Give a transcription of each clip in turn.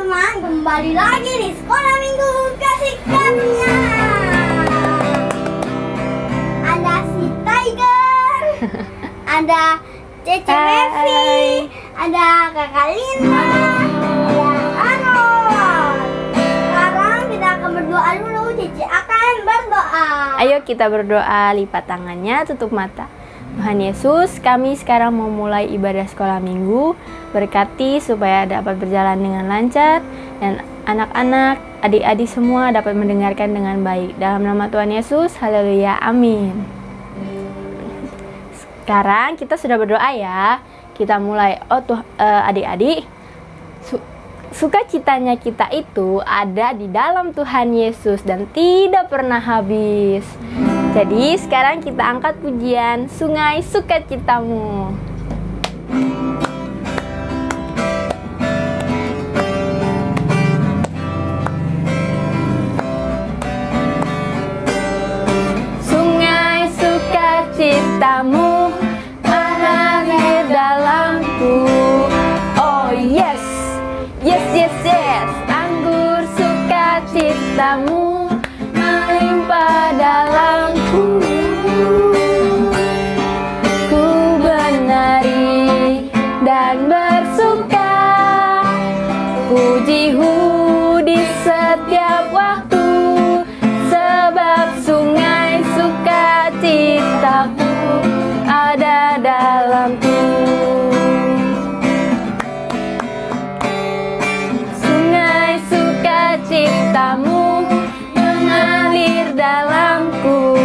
teman-teman, kembali lagi di Sekolah Minggu Kasih Karunia. Ada si Tiger, ada Cece Mevi, ada Kakak Lina, ada Anon. Sekarang kita akan berdoa dulu. Cece akan berdoa. Ayo kita berdoa, lipat tangannya, tutup mata. Tuhan Yesus, kami sekarang mau mulai ibadah sekolah minggu. Berkati supaya dapat berjalan dengan lancar dan anak-anak, adik-adik semua dapat mendengarkan dengan baik. Dalam nama Tuhan Yesus, haleluya, amin. Sekarang kita sudah berdoa ya. Kita mulai. Adik-adik, sukacitanya kita itu ada di dalam Tuhan Yesus dan tidak pernah habis. Jadi sekarang kita angkat pujian Sungai Sukacitamu. Sungai sukacitamu mengalir dalamku. Oh yes, yes, yes, yes. Anggur sukacitamu melimpah dalamku. Ku menari dan bersuka, pujimu di setiap waktu, sebab sungai sukacitaku ada dalamku. Sungai sukacitamu mengalir dalamku.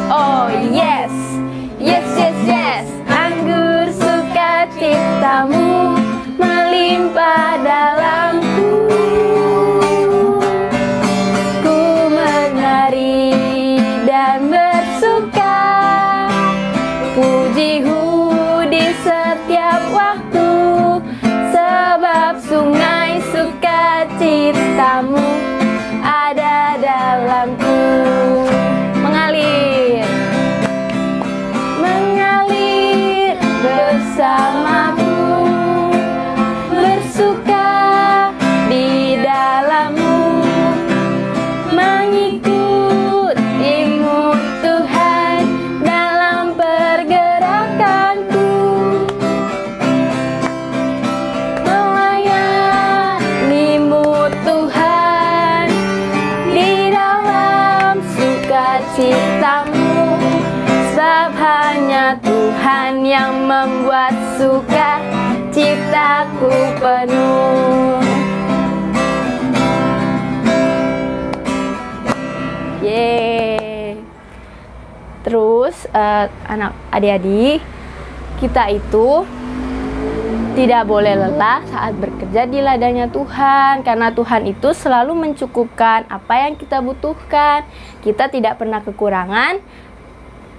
Oh yes, yes, yes, yes. Anggur sukacitamu melimpah dalamku. Ku menari dan bersuka, pujimu di setiap waktu, sebab sungai sukacitamu ada dalamku. Mengalir, mengalir bersamaku, bersuka di dalammu, mengikutimu Tuhan dalam pergerakanku, melayanimu Tuhan di dalam sukacitamu, sebab hanya Tuhan yang membuat sukacitaku penuh. Yeay. Terus anak adik-adik, kita itu tidak boleh lelah saat bekerja di ladangnya Tuhan, karena Tuhan itu selalu mencukupkan apa yang kita butuhkan. Kita tidak pernah kekurangan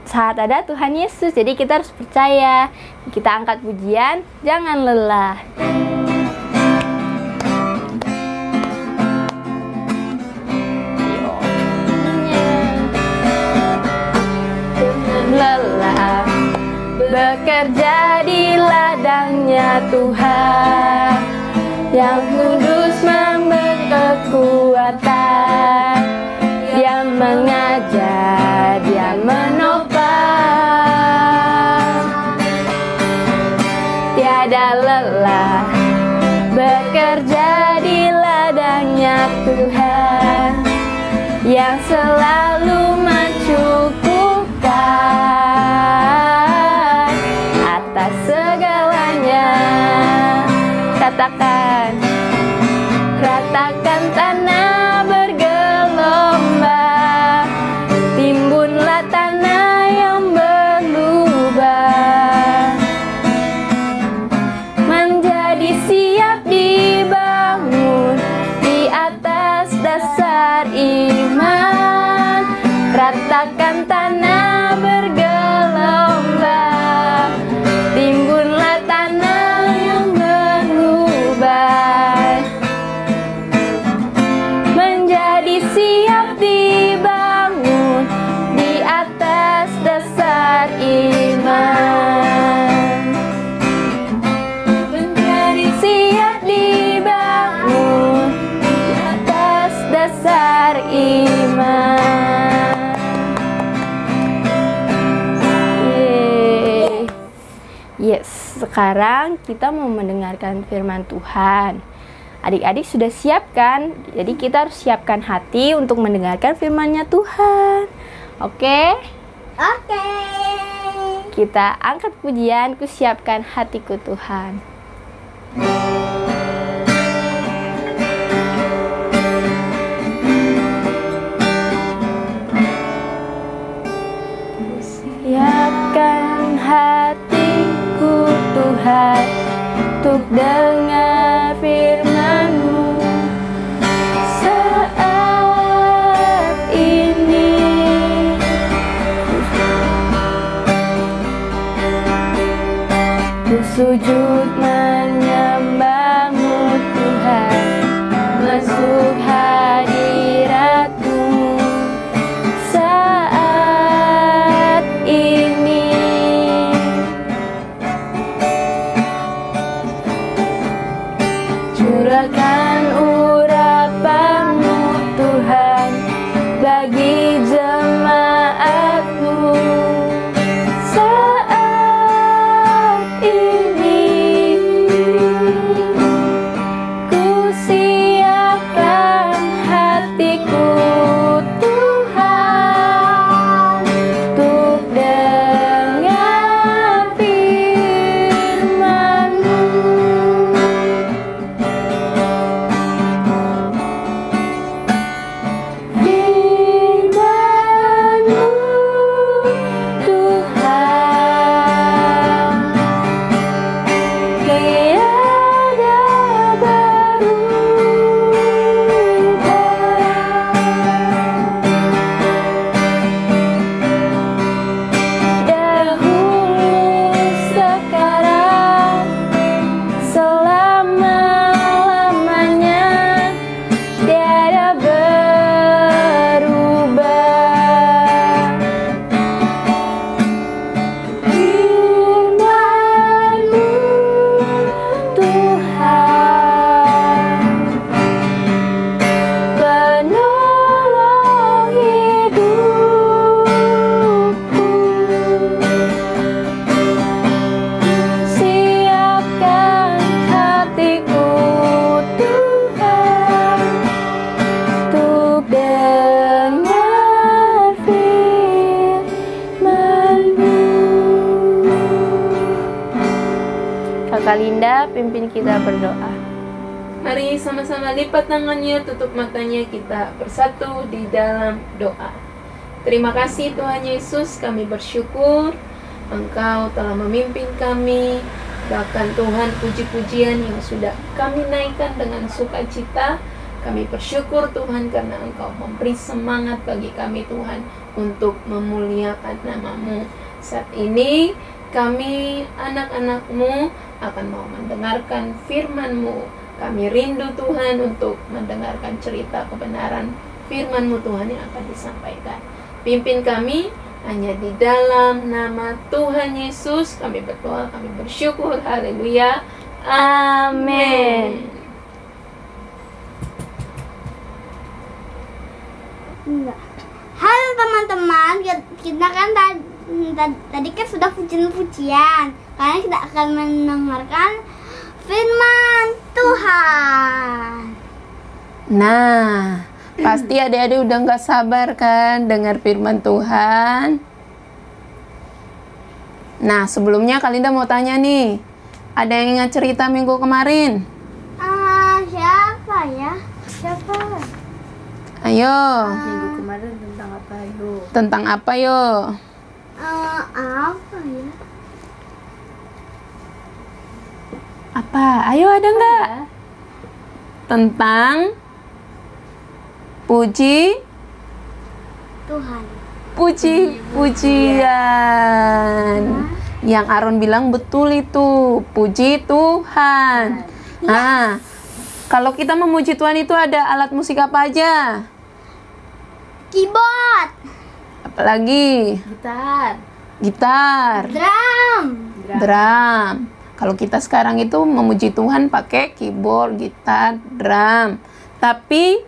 saat ada Tuhan Yesus. Jadi kita harus percaya. Kita angkat pujian, jangan lelah. Lelah bekerja di ladangnya Tuhan, yang kudus memberi kekuatan. Dia mengajar, dia menopang, tiada lelah bekerja di ladangnya Tuhan, yang selalu mencukupkan atas segalanya. Katakan, ratakan tanah bergelombang, timbunlah tanah yang berlubang, menjadi siap dibangun di atas dasar iman. Ratakan tanah bergelombang, timbunlah tanah yang berlubang, Sekarang kita mau mendengarkan firman Tuhan. Adik-adik sudah siap kan? Jadi kita harus siapkan hati untuk mendengarkan firman-Nya Tuhan. Oke? Oke. Kita angkat pujian, ku siapkan hatiku Tuhan. Siapkan hatiku Tuhan untuk dengar firman-Mu saat ini. Ku sujud menyembah-Mu Tuhan, masuk hadirat-Mu saat ini. Curahkan urapan-Mu Tuhan bagi jemaat-Mu saat ini. Ku siapkan hatiku Tuhan untuk dengar firman-Mu. Firman-Mu Tuhan, tiada berubah. Dahulu, sekarang, selama-lamanya, tiada berubah. Firman-Mu Tuhan, penolong hidupku. Siapkan hatiku Tuhan untuk dengar firman-Mu. Kakak Linda pimpin kita berdoa. Mari sama-sama lipat tangannya, tutup matanya, kita bersatu di dalam doa. Terima kasih Tuhan Yesus, kami bersyukur Engkau telah memimpin kami. Bahkan Tuhan, puji-pujian yang sudah kami naikkan dengan sukacita. Kami bersyukur Tuhan karena Engkau memberi semangat bagi kami Tuhan untuk memuliakan nama-Mu. Saat ini kami anak-anak-Mu akan mau mendengarkan firman-Mu. Kami rindu Tuhan untuk mendengarkan cerita kebenaran firman-Mu Tuhan yang akan disampaikan. Pimpin kami hanya di dalam nama Tuhan Yesus. Kami berdoa, kami bersyukur. Haleluya. Amin. Halo teman-teman, kita kan tadi kan sudah pujian-pujian. Sekarang kita akan mendengarkan firman Tuhan. Nah, pasti adik-adik udah gak sabar kan dengar firman Tuhan. Nah, sebelumnya Kak Linda mau tanya nih, ada yang ingat cerita minggu kemarin? Siapa ya? Siapa? Ayo, Minggu kemarin tentang apa yuk? tentang apa yo? Apa ya? Apa? Ayo, ada nggak? Tentang Tuhan. pujian. Yang Aaron bilang betul itu, puji Tuhan. Nah, kalau kita memuji Tuhan itu ada alat musik apa aja? Keyboard, Apalagi? Gitar, drum. Kalau kita sekarang itu memuji Tuhan pakai keyboard, gitar, drum. Tapi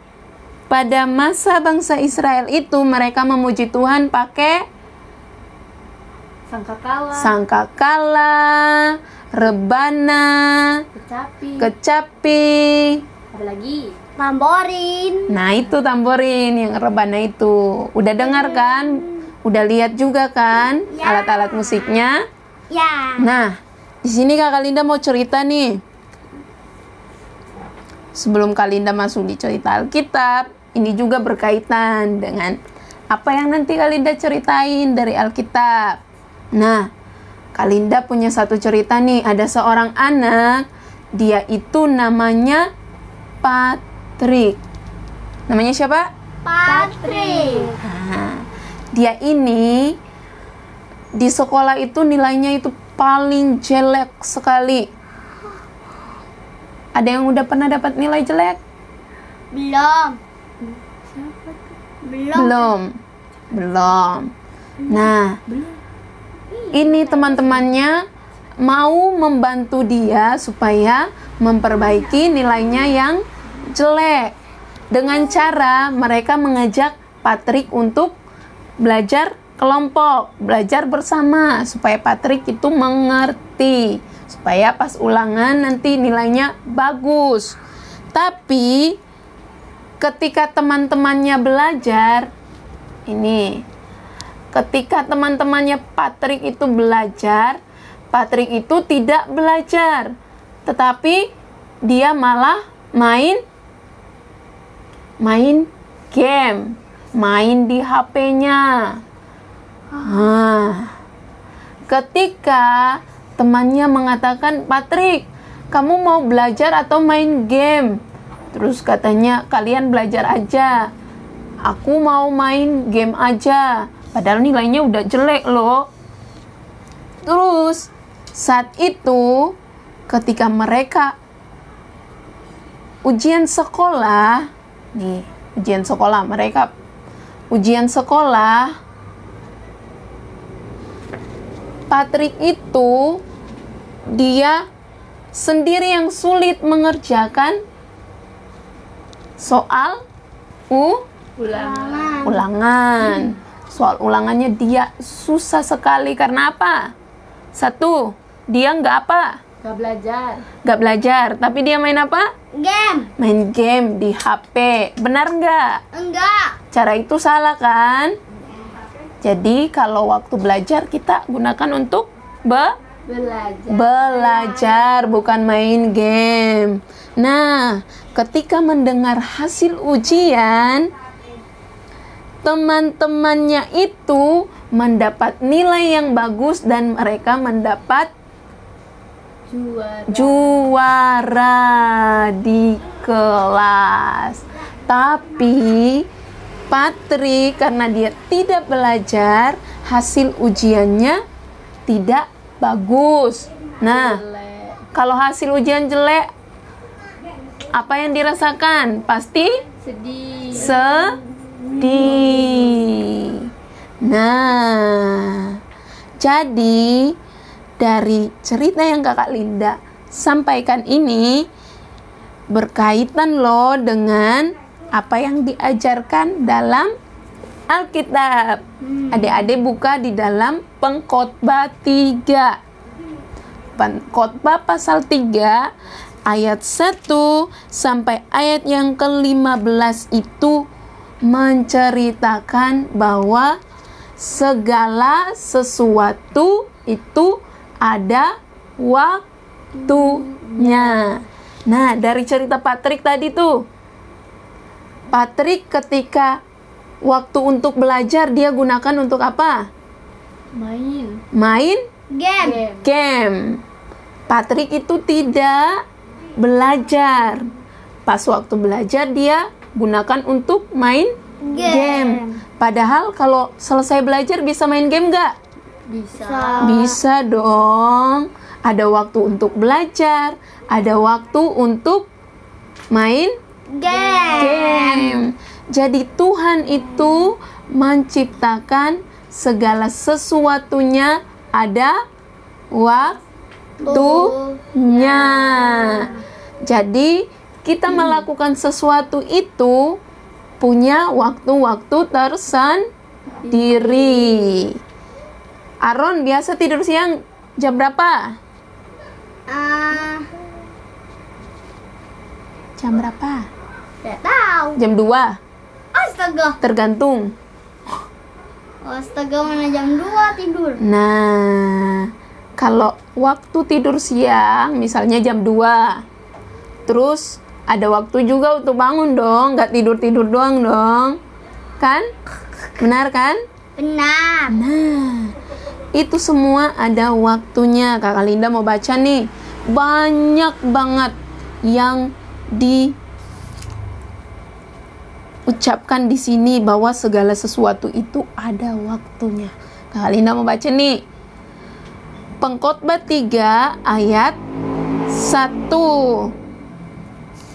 pada masa bangsa Israel itu mereka memuji Tuhan pakai Sangkakala, sangkakala, rebana, kecapi. Apa lagi? Tamborin. Nah, itu tamborin yang rebana itu. Udah dengar kan? Udah lihat juga kan alat-alat musiknya? Ya. Nah, di sini Kakak Linda mau cerita nih. Sebelum Kak Linda masuk di cerita Alkitab, ini juga berkaitan dengan apa yang nanti Kak Linda ceritain dari Alkitab. Nah, Kak Linda punya satu cerita nih. Ada seorang anak, dia itu namanya Patrick. Namanya siapa? Patrick. Nah, dia ini di sekolah itu nilainya itu paling jelek sekali. Ada yang udah pernah dapat nilai jelek? Belum. Belum. Nah, ini teman-temannya mau membantu dia supaya memperbaiki nilainya yang jelek. Dengan cara mereka mengajak Patrick untuk belajar kelompok, belajar bersama supaya Patrick itu mengerti, supaya pas ulangan nanti nilainya bagus. Tapi ketika teman-temannya belajar, ketika teman-temannya Patrick itu belajar, Patrick itu tidak belajar, tetapi dia malah main game, main di HP-nya. Ketika temannya mengatakan, Patrick, kamu mau belajar atau main game? Terus katanya, kalian belajar aja, aku mau main game aja. Padahal nilainya udah jelek loh. Terus saat itu ketika mereka ujian sekolah, Patrick itu dia sendiri yang sulit mengerjakan soal ulangan. Soal ulangannya dia susah sekali. Karena apa? Satu, dia nggak belajar. Tapi dia main apa? Game. Main game di HP. Benar nggak? Enggak. Cara itu salah kan? Jadi kalau waktu belajar kita gunakan untuk belajar, bukan main game. Nah, ketika mendengar hasil ujian, teman-temannya itu mendapat nilai yang bagus dan mereka mendapat juara di kelas. Tapi Patrick karena dia tidak belajar, hasil ujiannya tidak bagus. Nah, kalau hasil ujian jelek, apa yang dirasakan? Pasti sedih. Nah, jadi dari cerita yang Kakak Linda sampaikan ini berkaitan loh dengan apa yang diajarkan dalam Alkitab. Adik-adik buka di dalam Pengkhotbah 3. Pengkhotbah pasal 3 ayat 1 sampai ayat yang ke-15 itu menceritakan bahwa segala sesuatu itu ada waktunya. Nah, dari cerita Patrick tadi tuh, Patrick ketika waktu untuk belajar dia gunakan untuk apa? Main game. Patrick itu tidak belajar. Pas waktu belajar dia gunakan untuk main game. Padahal kalau selesai belajar bisa main game nggak? Bisa dong. Ada waktu untuk belajar, ada waktu untuk main game. Jadi Tuhan itu menciptakan segala sesuatunya ada waktunya. Jadi kita melakukan sesuatu itu punya waktu-waktu tersendiri. Aaron biasa tidur siang jam berapa? Jam berapa? Tidak tahu. Jam 2. Astaga. Tergantung. Astaga, mana jam 2 tidur. Nah, kalau waktu tidur siang misalnya jam 2. Terus ada waktu juga untuk bangun dong, nggak tidur-tidur doang dong. Kan? Benar kan? Benar. Nah, itu semua ada waktunya. Kakak Linda mau baca nih. Banyak banget yang diucapkan di sini bahwa segala sesuatu itu ada waktunya. Kakak Linda mau baca nih. Pengkhotbah 3 ayat 1.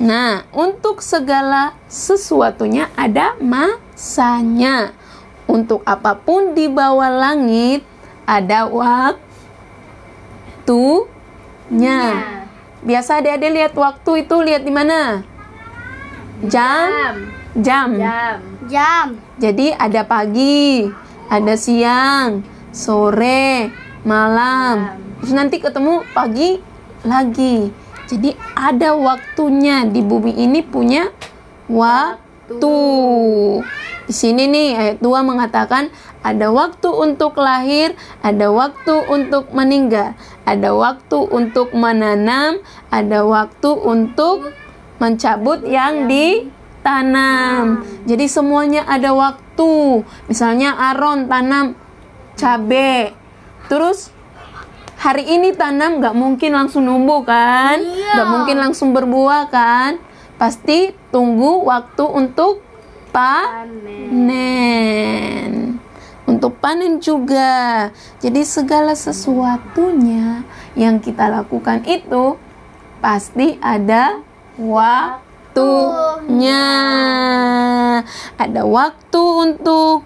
Nah, untuk segala sesuatunya ada masanya. Untuk apapun di bawah langit ada waktunya. Biasa adik-adik lihat waktu itu lihat di mana? Jam. Jam. Jadi ada pagi, ada siang, sore, malam. Terus nanti ketemu pagi lagi. Jadi ada waktunya, di bumi ini punya waktu. Di sini nih ayat 2 mengatakan ada waktu untuk lahir, ada waktu untuk meninggal, ada waktu untuk menanam, ada waktu untuk mencabut yang ditanam. Jadi semuanya ada waktu. Misalnya Aaron tanam cabai, terus hari ini tanam gak mungkin langsung numbuh kan? Gak mungkin langsung berbuah kan? Pasti tunggu waktu untuk panen. Untuk panen juga. Jadi segala sesuatunya yang kita lakukan itu pasti ada waktunya. Ada waktu untuk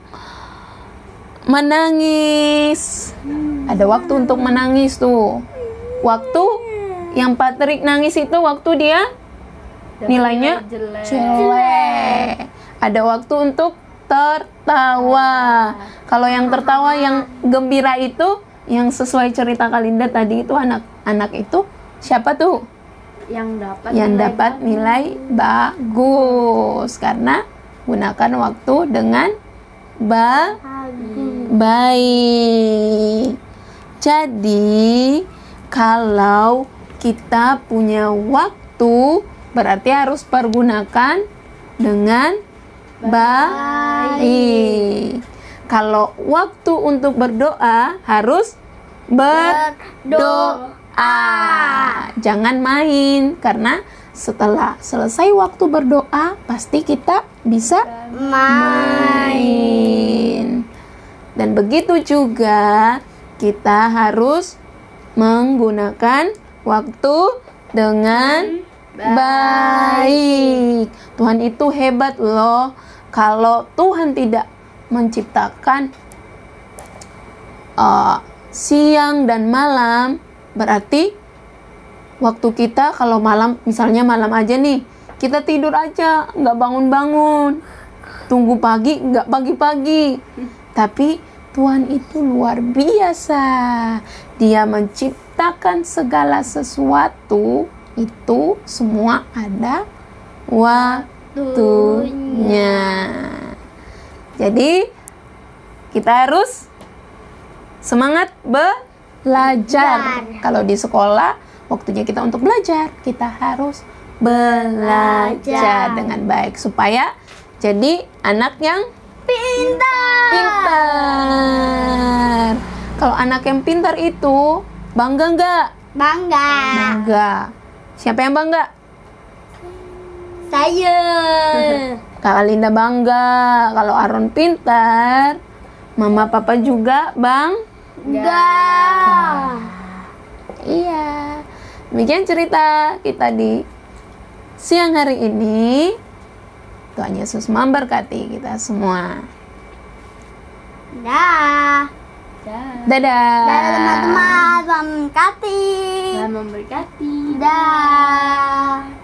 menangis. Ada waktu untuk menangis tuh. Waktu yang Patrick nangis itu waktu dia nilainya jelek. Ada waktu untuk tertawa. Kalau yang tertawa yang gembira itu yang sesuai cerita Kak Linda tadi itu anak-anak itu siapa tuh? Yang dapat nilai bagus karena gunakan waktu dengan baik. Jadi kalau kita punya waktu berarti harus pergunakan dengan baik. Kalau waktu untuk berdoa harus berdoa. Jangan main karena setelah selesai waktu berdoa pasti kita bisa main. Dan begitu juga kita harus menggunakan waktu dengan baik. Tuhan itu hebat loh. Kalau Tuhan tidak menciptakan siang dan malam, berarti waktu kita kalau malam, misalnya malam aja nih, kita tidur aja, nggak bangun-bangun. Tunggu pagi, nggak pagi-pagi. Tapi Tuhan itu luar biasa. Dia menciptakan segala sesuatu, itu semua ada waktunya. Jadi kita harus semangat belajar. Kalau di sekolah waktunya kita untuk belajar, kita harus belajar dengan baik supaya jadi anak yang pintar. Kalau anak yang pintar itu bangga nggak? Bangga. Siapa yang bangga? Saya. Kak Linda bangga. Kalau Aaron pintar, Mama Papa juga bangga. Iya. Demikian cerita kita di siang hari ini. Tuhan Yesus memberkati kita semua. Dadah. Dadah. Dadah teman-teman, Tuhan memberkati. Tuhan memberkati. Dadah.